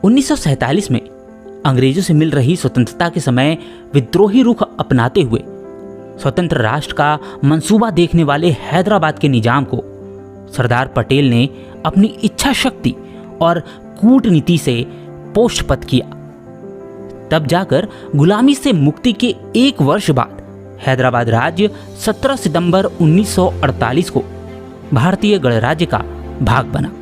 1947 में अंग्रेजों से मिल रही स्वतंत्रता के समय विद्रोही रुख अपनाते हुए स्वतंत्र राष्ट्र का मंसूबा देखने वाले हैदराबाद के निजाम को सरदार पटेल ने अपनी इच्छा शक्ति और कूटनीति से पोषपत किया। तब जाकर गुलामी से मुक्ति के एक वर्ष बाद हैदराबाद राज्य 17 सितंबर 1948 को भारतीय गणराज्य का भाग बना।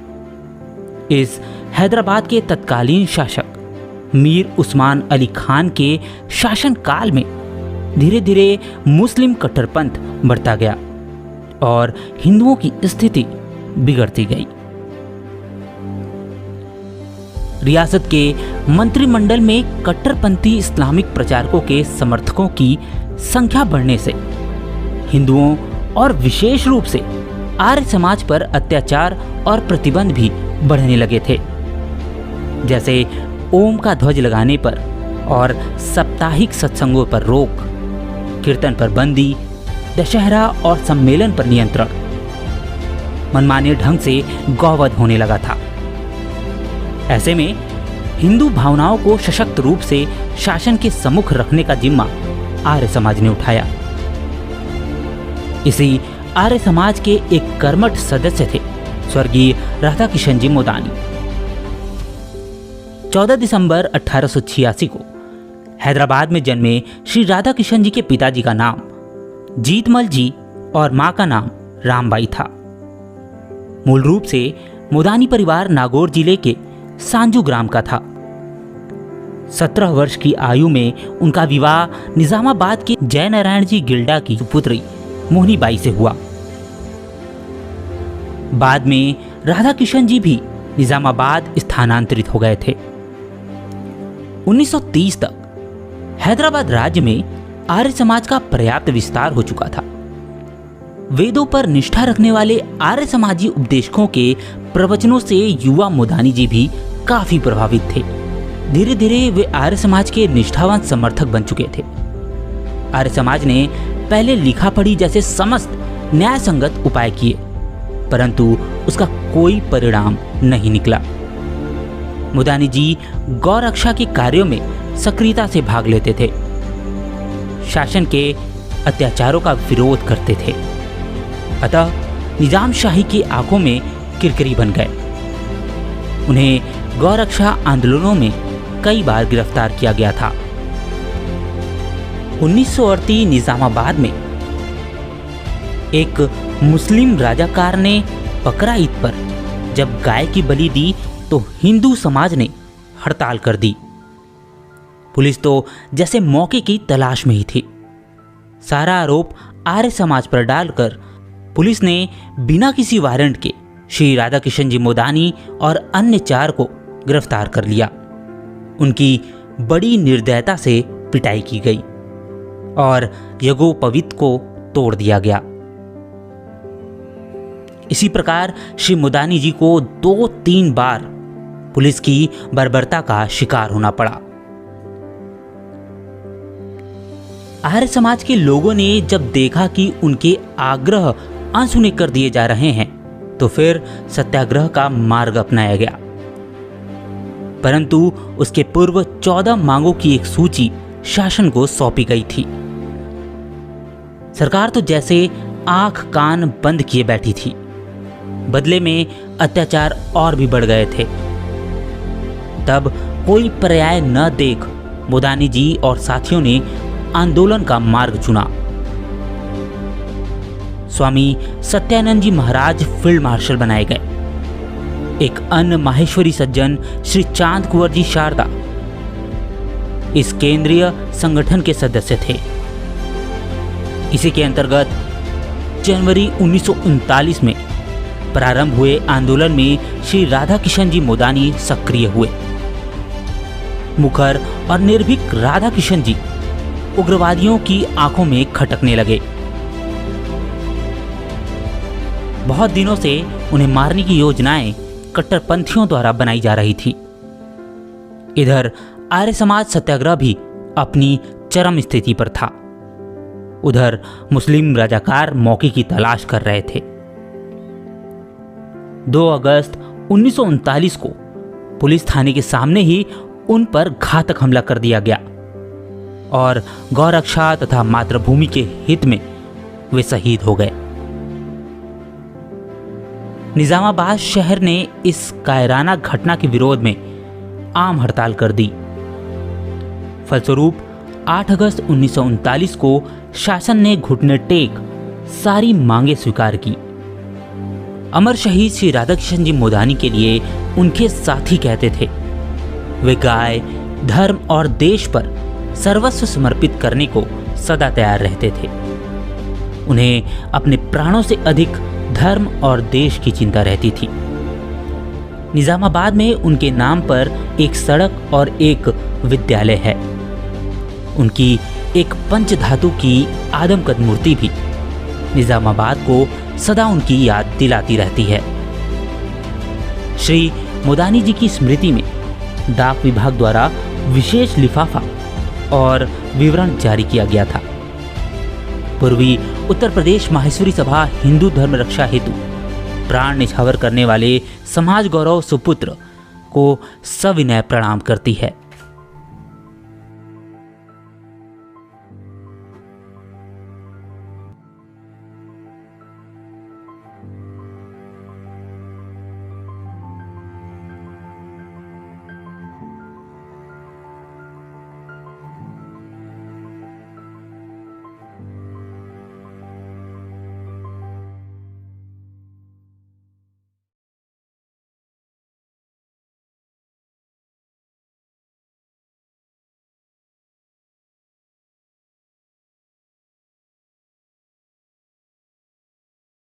इस हैदराबाद के तत्कालीन शासक मीर उस्मान अली खान के शासनकाल में धीरे धीरे मुस्लिम कट्टरपंथ बढ़ता गया और हिंदुओं की स्थिति बिगड़ती गई। रियासत के मंत्रिमंडल में कट्टरपंथी इस्लामिक प्रचारकों के समर्थकों की संख्या बढ़ने से हिंदुओं और विशेष रूप से आर्य समाज पर अत्याचार और प्रतिबंध भी बढ़ने लगे थे। जैसे ओम का ध्वज लगाने पर और साप्ताहिक सत्संगों पर रोक, कीर्तन पर बंदी, दशहरा और सम्मेलन पर नियंत्रण, मनमाने ढंग से गौवध होने लगा था। ऐसे में हिंदू भावनाओं को सशक्त रूप से शासन के सम्मुख रखने का जिम्मा आर्य समाज ने उठाया। इसी आर्य समाज के एक कर्मठ सदस्य थे स्वर्गीय राधा किशन जी मोदानी। 14 दिसंबर 1886 को हैदराबाद में जन्मे श्री राधा किशन जी के पिताजी का नाम जीतमल जी और मां का नाम रामबाई था। मूल रूप से मोदानी परिवार नागौर जिले के सांजू ग्राम का था। 17 वर्ष की आयु में उनका विवाह निजामाबाद के जयनारायण जी गिल्डा की पुत्री मोहनीबाई से हुआ। बाद में राधा किशन जी भी निजामाबाद स्थानांतरित हो गए थे। 1930 तक हैदराबाद राज्य में आर्य समाज का पर्याप्त विस्तार हो चुका था। वेदों पर निष्ठा रखने वाले आर्य समाजी उपदेशकों के प्रवचनों से युवा मोदानी जी भी काफी प्रभावित थे। धीरे धीरे वे आर्य समाज के निष्ठावान समर्थक बन चुके थे। आर्य समाज ने पहले लिखा पढ़ी जैसे समस्त न्याय संगत उपाय किए, परंतु उसका कोई परिणाम नहीं निकला। मोदानी जी गौ रक्षा के कार्यों में सक्रियता से भाग लेते थे, शासन के अत्याचारों का विरोध करते थे, अतः निजामशाही की आंखों में किरकिरी बन गए। उन्हें गौ रक्षा आंदोलनों में कई बार गिरफ्तार किया गया था। 1938 निजामाबाद में एक मुस्लिम राजाकार ने बकरा ईद पर जब गाय की बलि दी तो हिंदू समाज ने हड़ताल कर दी। पुलिस तो जैसे मौके की तलाश में ही थी। सारा आरोप आर्य समाज पर डालकर पुलिस ने बिना किसी वारंट के श्री राधा किशन जी मोदानी और अन्य 4 को गिरफ्तार कर लिया। उनकी बड़ी निर्दयता से पिटाई की गई और यज्ञोपवीत को तोड़ दिया गया। इसी प्रकार श्री मोदानी जी को 2-3 बार पुलिस की बर्बरता का शिकार होना पड़ा। आर्य समाज के लोगों ने जब देखा कि उनके आग्रह अनसुने कर दिए जा रहे हैं तो फिर सत्याग्रह का मार्ग अपनाया गया। परंतु उसके पूर्व 14 मांगों की एक सूची शासन को सौंपी गई थी। सरकार तो जैसे आंख कान बंद किए बैठी थी। बदले में अत्याचार और भी बढ़ गए थे। तब कोई पर्याय न देख मोदानी जी और साथियों ने आंदोलन का मार्ग चुना। स्वामी सत्यानंद जी महाराज फील्ड मार्शल बनाए गए। एक अन्य माहेश्वरी सज्जन श्री चांद कुंवर जी शारदा इस केंद्रीय संगठन के सदस्य थे। इसी के अंतर्गत जनवरी 1939 में प्रारंभ हुए आंदोलन में श्री राधा किशन जी मोदानी सक्रिय हुए। मुखर और निर्भीक राधा किशन जी उग्रवादियों की आंखों में खटकने लगे। बहुत दिनों से उन्हें मारने की योजनाएं कट्टरपंथियों द्वारा बनाई जा रही थी। इधर आर्य समाज सत्याग्रह भी अपनी चरम स्थिति पर था। उधर मुस्लिम राजाकार मौके की तलाश कर रहे थे। 2 अगस्त 1939 को पुलिस थाने के सामने ही उन पर घातक हमला कर दिया गया और गौरक्षा तथा मातृभूमि के हित में वे शहीद हो गए। निजामाबाद शहर ने इस कायराना घटना के विरोध में आम हड़ताल कर दी। फलस्वरूप 8 अगस्त 1939 को शासन ने घुटने टेक सारी मांगे स्वीकार की। अमर शहीद श्री राधाकिशन जी मोदानी के लिए उनके साथी कहते थे, वे गाय, धर्म और देश पर सर्वस्व समर्पित करने को सदा तैयार रहते थे। उन्हें अपने प्राणों से अधिक धर्म और देश की चिंता रहती थी। निजामाबाद में उनके नाम पर एक सड़क और एक विद्यालय है। उनकी एक पंचधातु की आदमकद मूर्ति भी निजामाबाद को सदा उनकी याद दिलाती रहती है। श्री मोदानी जी की स्मृति में डाक विभाग द्वारा विशेष लिफाफा और विवरण जारी किया गया था। पूर्वी उत्तर प्रदेश माहेश्वरी सभा हिंदू धर्म रक्षा हेतु प्राण न्यौछावर करने वाले समाज गौरव सुपुत्र को सविनय प्रणाम करती है।